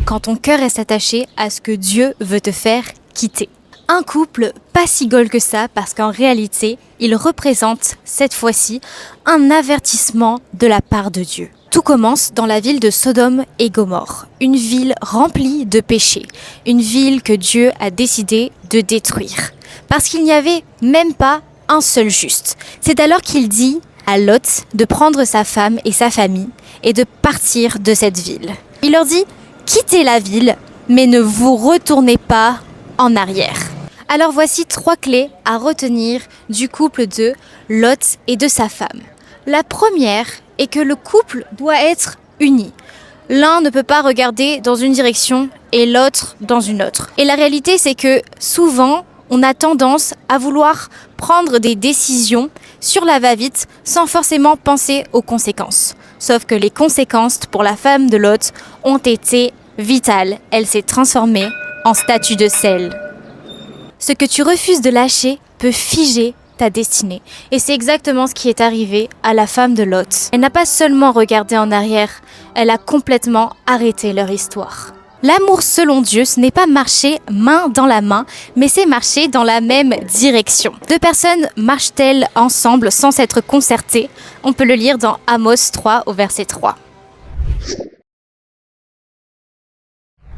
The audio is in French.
quand ton cœur reste attaché à ce que Dieu veut te faire quitter. Un couple pas si gaulle que ça parce qu'en réalité, il représente cette fois-ci un avertissement de la part de Dieu. Tout commence dans la ville de Sodome et Gomorrhe, une ville remplie de péchés, une ville que Dieu a décidé de détruire, parce qu'il n'y avait même pas un seul juste. C'est alors qu'il dit à Lot de prendre sa femme et sa famille et de partir de cette ville. Il leur dit « Quittez la ville, mais ne vous retournez pas en arrière ». Alors voici 3 clés à retenir du couple de Lot et de sa femme. La première est que le couple doit être uni. L'un ne peut pas regarder dans une direction et l'autre dans une autre. Et la réalité, c'est que souvent, on a tendance à vouloir prendre des décisions sur la va-vite sans forcément penser aux conséquences. Sauf que les conséquences pour la femme de Lot ont été vitales. Elle s'est transformée en statue de sel. Ce que tu refuses de lâcher peut figer ta destinée. Et c'est exactement ce qui est arrivé à la femme de Lot. Elle n'a pas seulement regardé en arrière, elle a complètement arrêté leur histoire. L'amour selon Dieu, ce n'est pas marcher main dans la main, mais c'est marcher dans la même direction. 2 personnes marchent-elles ensemble sans s'être concertées? On peut le lire dans Amos 3 au verset 3.